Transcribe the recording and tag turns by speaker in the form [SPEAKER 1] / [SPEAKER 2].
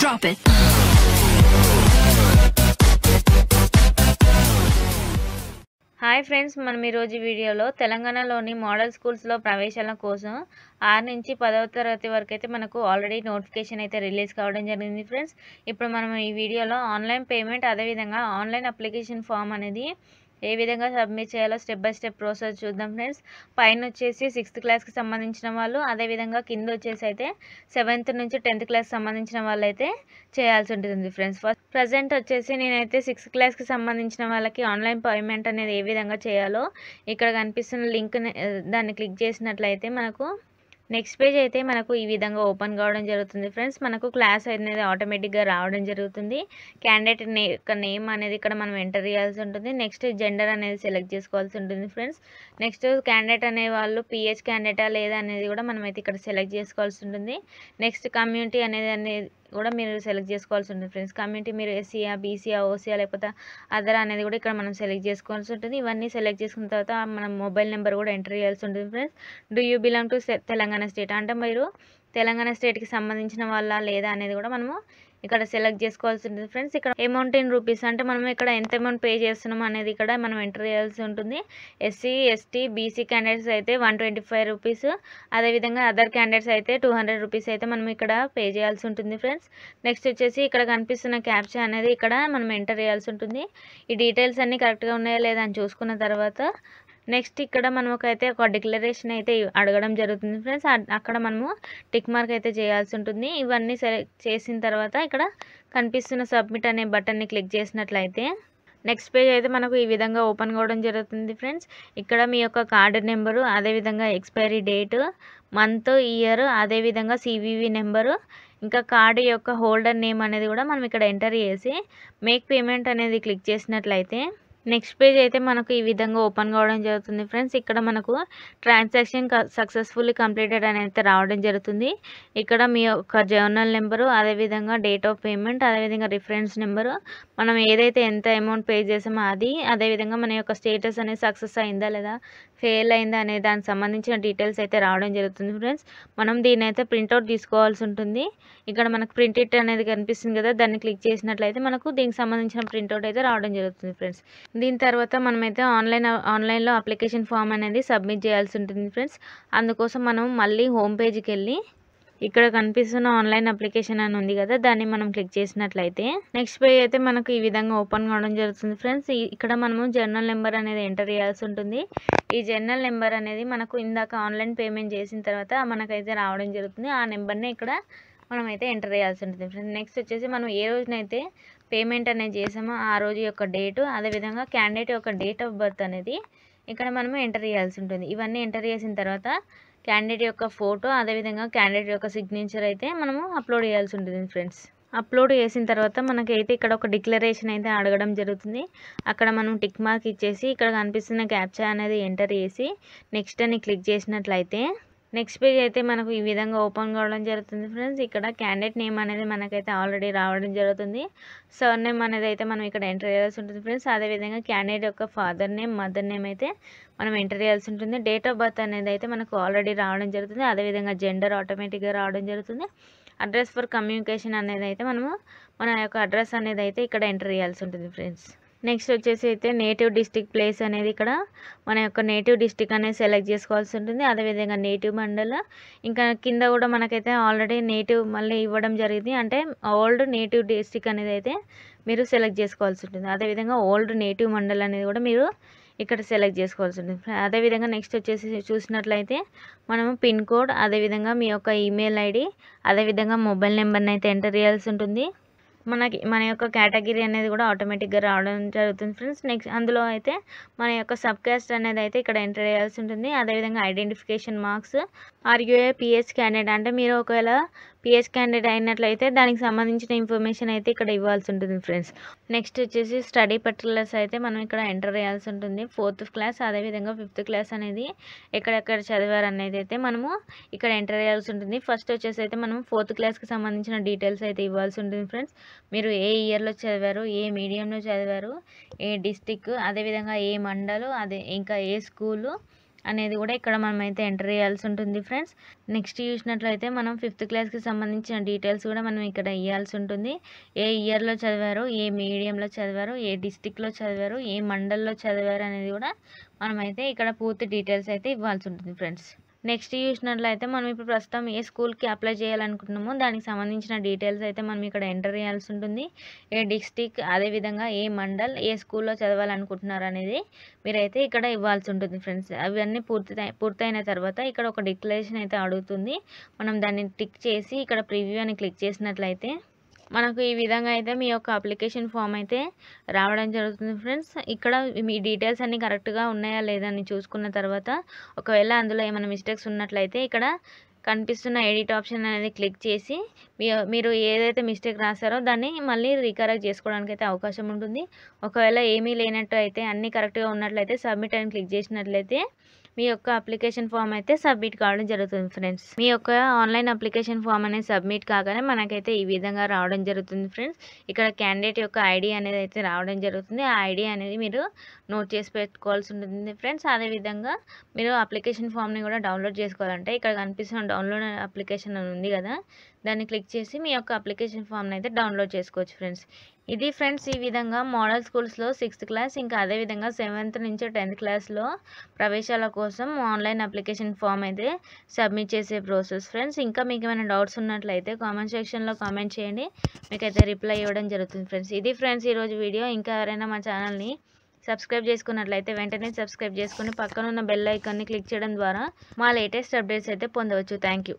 [SPEAKER 1] Drop it.
[SPEAKER 2] Hi friends, మనం ఈరోజు వీడియోలో తెలంగాణలోని మోడల్ స్కూల్స్లో ప్రవేశాల కోసం 6 నుంచి 10వ తరగతి వరకు అయితే మనకు ఆల్రెడీ నోటిఫికేషన్ అయితే రిలీజ్ కావడం జరిగింది ఫ్రెండ్స్. ఇప్పుడు మనం ఈ వీడియోలో ఆన్లైన్ పేమెంట్ అదేవిధంగా ఆన్లైన్ అప్లికేషన్ ఫామ్ అనేది ఏ విధంగా సబ్మిట్ చేయాలో స్టెప్ బై స్టెప్ ప్రాసెస్ చూద్దాం ఫ్రెండ్స్. పైన వచ్చేసి 6th క్లాస్కి సంబంధించిన వాళ్ళు, అదేవిధంగా కింద వచ్చేసి అయితే 7th నుంచి 10th క్లాస్ సంబంధించిన వాళ్ళు అయితే చేయాల్సి ఉంటుంది ఫ్రెండ్స్. ఫస్ట్ ప్రజెంట్ వచ్చేసి నేనైతే 6th క్లాస్కి సంబంధించిన వాళ్ళకి ఆన్లైన్ పేమెంట్ అనేది ఏ విధంగా చేయాలో ఇక్కడ కనిపిస్తున్న లింక్ దాన్ని క్లిక్ చేసినట్లయితే మనకు నెక్స్ట్ పేజ్ అయితే మనకు ఈ విధంగా ఓపెన్ కావడం జరుగుతుంది ఫ్రెండ్స్. మనకు క్లాస్ అనేది ఆటోమేటిక్గా రావడం జరుగుతుంది. క్యాండిడేట్ నేమ్ అనేది ఇక్కడ మనం ఎంటర్ చేయాల్సి ఉంటుంది. నెక్స్ట్ జెండర్ అనేది సెలెక్ట్ చేసుకోవాల్సి ఉంటుంది ఫ్రెండ్స్. నెక్స్ట్ క్యాండిడేట్ అనే వాళ్ళు పిహెచ్ క్యాండిడేటా లేదా అనేది కూడా మనం అయితే ఇక్కడ సెలెక్ట్ చేసుకోవాల్సి ఉంటుంది. నెక్స్ట్ కమ్యూనిటీ అనేది కూడా మీరు సెలెక్ట్ చేసుకోవాల్సి ఉంటుంది ఫ్రెండ్స్. కమ్యూనిటీ మీరు ఎస్సీయా, బీసీయా, ఓసీయా లేకపోతే అదర్ అనేది కూడా ఇక్కడ మనం సెలెక్ట్ చేసుకోవాల్సి ఉంటుంది. ఇవన్నీ సెలెక్ట్ చేసుకున్న తర్వాత మనం మొబైల్ నెంబర్ కూడా ఎంటర్ చేయాల్సి ఉంటుంది friends. Do you belong to Telangana state అంటే మీరు తెలంగాణ స్టేట్కి సంబంధించిన వాళ్ళ లేదా అనేది కూడా మనము ఇక్కడ సెలెక్ట్ చేసుకోవాల్సి ఉంటుంది ఫ్రెండ్స్. ఇక్కడ అమౌంట్ ఇన్ రూపీస్ అంటే మనం ఇక్కడ ఎంత అమౌంట్ పే చేస్తున్నాం అనేది ఇక్కడ మనం ఎంటర్ చేయాల్సి ఉంటుంది. ఎస్సీ, ఎస్టీ, బీసీ క్యాండిడేట్స్ అయితే 125 రూపీస్, అదేవిధంగా అదర్ క్యాండిడేట్స్ అయితే 200 రూపీస్ అయితే మనం ఇక్కడ పే చేయాల్సి ఉంటుంది ఫ్రెండ్స్. నెక్స్ట్ వచ్చేసి ఇక్కడ కనిపిస్తున్న క్యాప్చా అనేది ఇక్కడ మనం ఎంటర్ చేయాల్సి ఉంటుంది. ఈ డీటెయిల్స్ అన్నీ కరెక్ట్గా ఉన్నాయా లేదా అని చూసుకున్న తర్వాత నెక్స్ట్ ఇక్కడ మనకైతే ఒక డిక్లరేషన్ అయితే అడగడం జరుగుతుంది ఫ్రెండ్స్. అక్కడ మనము టిక్ మార్క్ అయితే చేయాల్సి ఉంటుంది. ఇవన్నీ సెలెక్ట్ చేసిన తర్వాత ఇక్కడ కనిపిస్తున్న సబ్మిట్ అనే బటన్ని క్లిక్ చేసినట్లయితే నెక్స్ట్ పేజ్ అయితే మనకు ఈ విధంగా ఓపెన్ కావడం జరుగుతుంది ఫ్రెండ్స్. ఇక్కడ మీ యొక్క కార్డు నెంబరు, అదేవిధంగా ఎక్స్పైరీ డేటు, మంత్, ఇయర్, అదేవిధంగా సివివి నెంబరు, ఇంకా కార్డు యొక్క హోల్డర్ నేమ్ అనేది కూడా మనం ఇక్కడ ఎంటర్ చేసి మేక్ పేమెంట్ అనేది క్లిక్ చేసినట్లయితే నెక్స్ట్ పేజ్ అయితే మనకు ఈ విధంగా ఓపెన్ కావడం జరుగుతుంది ఫ్రెండ్స్. ఇక్కడ మనకు ట్రాన్సాక్షన్ సక్సెస్ఫుల్లీ కంప్లీటెడ్ అని అయితే రావడం జరుగుతుంది. ఇక్కడ మీ యొక్క జర్నల్ నెంబరు, అదేవిధంగా డేట్ ఆఫ్ పేమెంట్, అదేవిధంగా రిఫరెన్స్ నెంబరు, మనం ఏదైతే ఎంత అమౌంట్ పే చేసామో అది, అదేవిధంగా మన యొక్క స్టేటస్ అనేది సక్సెస్ అయిందా లేదా ఫెయిల్ అయిందా అనే దానికి సంబంధించిన డీటెయిల్స్ అయితే రావడం జరుగుతుంది ఫ్రెండ్స్. మనం దీన్ని అయితే ప్రింట్అవుట్ తీసుకోవాల్సి ఉంటుంది. ఇక్కడ మనకు ప్రింట్ అనేది కనిపిస్తుంది కదా, దాన్ని క్లిక్ చేసినట్లయితే మనకు దీనికి సంబంధించిన ప్రింట్అవుట్ అయితే రావడం జరుగుతుంది ఫ్రెండ్స్. దీని తర్వాత మనమైతే ఆన్లైన్లో అప్లికేషన్ ఫామ్ అనేది సబ్మిట్ చేయాల్సి ఉంటుంది ఫ్రెండ్స్. అందుకోసం మనం మళ్ళీ హోమ్ పేజ్కి వెళ్ళి ఇక్కడ కనిపిస్తున్న ఆన్లైన్ అప్లికేషన్ అని ఉంది కదా, దాన్ని మనం క్లిక్ చేసినట్లయితే నెక్స్ట్ పేజ్ అయితే మనకు ఈ విధంగా ఓపెన్ కావడం జరుగుతుంది ఫ్రెండ్స్. ఇక్కడ మనము జర్నల్ నెంబర్ అనేది ఎంటర్ చేయాల్సి ఉంటుంది. ఈ జర్నల్ నెంబర్ అనేది మనకు ఇందాక ఆన్లైన్ పేమెంట్ చేసిన తర్వాత మనకైతే రావడం జరుగుతుంది. ఆ నెంబర్ని ఇక్కడ మనమైతే ఎంటర్ చేయాల్సి ఉంటుంది ఫ్రెండ్స్. నెక్స్ట్ వచ్చేసి మనం ఏ రోజునైతే పేమెంట్ అనేది చేసామో ఆ రోజు యొక్క డేటు, అదేవిధంగా క్యాండిడేట్ యొక్క డేట్ ఆఫ్ బర్త్ అనేది ఇక్కడ మనము ఎంటర్ చేయాల్సి ఉంటుంది. ఇవన్నీ ఎంటర్ చేసిన తర్వాత క్యాండిడేట్ యొక్క ఫోటో, అదేవిధంగా క్యాండిడేట్ యొక్క సిగ్నేచర్ అయితే మనము అప్లోడ్ చేయాల్సి ఉంటుంది ఫ్రెండ్స్. అప్లోడ్ చేసిన తర్వాత మనకైతే ఇక్కడ ఒక డిక్లరేషన్ అయితే అడగడం జరుగుతుంది. అక్కడ మనం టిక్ మార్క్ ఇచ్చేసి ఇక్కడ కనిపిస్తున్న క్యాప్చా అనేది ఎంటర్ చేసి నెక్స్ట్ అని క్లిక్ చేసినట్లయితే నెక్స్ట్ పేజ్ అయితే మనకు ఈ విధంగా ఓపెన్ కావడం జరుగుతుంది ఫ్రెండ్స్. ఇక్కడ క్యాండిడేట్ నేమ్ అనేది మనకైతే ఆల్రెడీ రావడం జరుగుతుంది. సర్ నేమ్ అనేది అయితే మనం ఇక్కడ ఎంటర్ చేయాల్సి ఉంటుంది ఫ్రెండ్స్. అదేవిధంగా క్యాండిడేట్ యొక్క ఫాదర్ నేమ్, మదర్ నేమ్ అయితే మనం ఎంటర్ చేయాల్సి ఉంటుంది. డేట్ ఆఫ్ బర్త్ అనేది అయితే మనకు ఆల్రెడీ రావడం జరుగుతుంది. అదేవిధంగా జెండర్ ఆటోమేటిక్గా రావడం జరుగుతుంది. అడ్రస్ ఫర్ కమ్యూనికేషన్ అనేది అయితే మనము మన యొక్క అడ్రస్ అనేది అయితే ఇక్కడ ఎంటర్ చేయాల్సి ఉంటుంది ఫ్రెండ్స్. నెక్స్ట్ వచ్చేసి అయితే నేటివ్ డిస్టిక్ ప్లేస్ అనేది ఇక్కడ మన యొక్క నేటివ్ డిస్టిక్ అనేది సెలెక్ట్ చేసుకోవాల్సి ఉంటుంది. అదేవిధంగా నేటివ్ మండల్, ఇంకా కింద కూడా మనకైతే ఆల్రెడీ నేటివ్ మళ్ళీ ఇవ్వడం జరిగింది. అంటే ఓల్డ్ నేటివ్ డిస్టిక్ అనేది అయితే మీరు సెలెక్ట్ చేసుకోవాల్సి ఉంటుంది. అదేవిధంగా ఓల్డ్ నేటివ్ మండల్ అనేది కూడా మీరు ఇక్కడ సెలెక్ట్ చేసుకోవాల్సి ఉంటుంది. అదేవిధంగా నెక్స్ట్ వచ్చేసి చూసినట్లయితే మనము పిన్ కోడ్, అదేవిధంగా మీ యొక్క ఈమెయిల్ ఐడి, అదేవిధంగా మొబైల్ నెంబర్ని అయితే ఎంటర్ చేయాల్సి ఉంటుంది. మన యొక్క కేటగిరీ అనేది కూడా ఆటోమేటిక్గా రావడం జరుగుతుంది ఫ్రెండ్స్. నెక్స్ట్ అందులో అయితే మన యొక్క సబ్ కాస్ట్ అనేది అయితే ఇక్కడ ఎంటర్ చేయాల్సి ఉంటుంది. అదేవిధంగా ఐడెంటిఫికేషన్ మార్క్స్, ఆర్యూఏ పిహెచ్ క్యాండిడేట్ అంటే మీరు ఒకవేళ పిహెచ్ క్యాండిడేట్ అయినట్లయితే దానికి సంబంధించిన ఇన్ఫర్మేషన్ అయితే ఇక్కడ ఇవ్వాల్సి ఉంటుంది ఫ్రెండ్స్. నెక్స్ట్ వచ్చేసి స్టడీ పర్టికులర్స్ అయితే మనం ఇక్కడ ఎంటర్ చేయాల్సి ఉంటుంది. 4th క్లాస్, అదేవిధంగా 5th క్లాస్ అనేది ఎక్కడెక్కడ చదివారు అనేది అయితే మనము ఇక్కడ ఎంటర్ చేయాల్సి ఉంటుంది. ఫస్ట్ వచ్చేసి అయితే మనం 4th క్లాస్కి సంబంధించిన డీటెయిల్స్ అయితే ఇవ్వాల్సి ఉంటుంది ఫ్రెండ్స్. మీరు ఏ ఇయర్లో చదివారు, ఏ మీడియంలో చదివారు, ఏ డిస్టిక్, అదేవిధంగా ఏ మండలు, ఇంకా ఏ స్కూలు, అనేది కూడా ఇక్కడ మనమైతే ఎంటర్ చేయాల్సి ఉంటుంది ఫ్రెండ్స్. నెక్స్ట్ చూసినట్లయితే మనం 5th క్లాస్కి సంబంధించిన డీటెయిల్స్ కూడా మనం ఇక్కడ ఇవ్వాల్సి ఉంటుంది. ఏ ఇయర్లో చదివారు, ఏ మీడియంలో చదివారు, ఏ డిస్టిక్లో చదివారు, ఏ మండల్లో చదివారు అనేది కూడా మనమైతే ఇక్కడ పూర్తి డీటెయిల్స్ అయితే ఇవ్వాల్సి ఉంటుంది ఫ్రెండ్స్. నెక్స్ట్ చూసినట్లయితే మనం ఇప్పుడు ప్రస్తుతం ఏ స్కూల్కి అప్లై చేయాలనుకుంటున్నామో దానికి సంబంధించిన డీటెయిల్స్ అయితే మనం ఇక్కడ ఎంటర్ చేయాల్సి ఉంటుంది. ఏ డిస్టిక్, అదేవిధంగా ఏ మండల్, ఏ స్కూల్లో చదవాలనుకుంటున్నారు అనేది మీరైతే ఇక్కడ ఇవ్వాల్సి ఉంటుంది ఫ్రెండ్స్. అవన్నీ పూర్తయిన తర్వాత ఇక్కడ ఒక డిక్లరేషన్ అయితే అడుగుతుంది. మనం దాన్ని టిక్ చేసి ఇక్కడ ప్రివ్యూ అని క్లిక్ చేసినట్లయితే మనకు ఈ విధంగా అయితే మీ యొక్క అప్లికేషన్ ఫామ్ అయితే రావడం జరుగుతుంది ఫ్రెండ్స్. ఇక్కడ మీ డీటెయిల్స్ అన్నీ కరెక్ట్గా ఉన్నాయా లేదా అని చూసుకున్న తర్వాత ఒకవేళ అందులో ఏమైనా మిస్టేక్స్ ఉన్నట్లయితే ఇక్కడ కనిపిస్తున్న ఎడిట్ ఆప్షన్ అనేది క్లిక్ చేసి మీరు ఏదైతే మిస్టేక్ రాశారో దాన్ని మళ్ళీ రీకరెక్ట్ చేసుకోవడానికి అయితే అవకాశం ఉంటుంది. ఒకవేళ ఏమీ లేనట్టు అయితే అన్నీ కరెక్ట్గా ఉన్నట్లయితే సబ్మిట్ అని క్లిక్ చేసినట్లయితే మీ యొక్క అప్లికేషన్ ఫామ్ అయితే సబ్మిట్ కావడం జరుగుతుంది ఫ్రెండ్స్. మీ యొక్క ఆన్లైన్ అప్లికేషన్ ఫామ్ అనేది సబ్మిట్ కాగానే మనకైతే ఈ విధంగా రావడం జరుగుతుంది ఫ్రెండ్స్. ఇక్కడ క్యాండిడేట్ యొక్క ఐడి అనేది అయితే రావడం జరుగుతుంది. ఆ ఐడి అనేది మీరు నోట్ చేసి పెట్టుకోవాల్సి ఉంటుంది ఫ్రెండ్స్. అదేవిధంగా మీరు అప్లికేషన్ ఫామ్ని కూడా డౌన్లోడ్ చేసుకోవాలంటే ఇక్కడ కనిపిస్తున్న డౌన్లోడ్ అప్లికేషన్ అని ఉంది కదా, దాన్ని క్లిక్ చేసి మీ యొక్క అప్లికేషన్ ఫామ్ని అయితే డౌన్లోడ్ చేసుకోవచ్చు ఫ్రెండ్స్. ఇది ఫ్రెండ్స్ ఈ విధంగా మోడల్ స్కూల్స్లో 6th క్లాస్ ఇంకా అదేవిధంగా 7th నుంచి 10th క్లాస్లో ప్రవేశాల కోసం ఆన్లైన్ అప్లికేషన్ ఫామ్ అయితే సబ్మిట్ చేసే ప్రాసెస్ ఫ్రెండ్స్. ఇంకా మీకు ఏమైనా డౌట్స్ ఉన్నట్లయితే కామెంట్ సెక్షన్లో కామెంట్ చేయండి, మీకైతే రిప్లై ఇవ్వడం జరుగుతుంది ఫ్రెండ్స్. ఇది ఫ్రెండ్స్ ఈరోజు వీడియో. ఇంకా ఎవరైనా మా ఛానల్ని సబ్స్క్రైబ్ చేసుకున్నట్లయితే వెంటనే సబ్స్క్రైబ్ చేసుకుని పక్కన ఉన్న బెల్ ఐకాన్ని క్లిక్ చేయడం ద్వారా మా లేటెస్ట్ అప్డేట్స్ అయితే పొందవచ్చు. Thank you.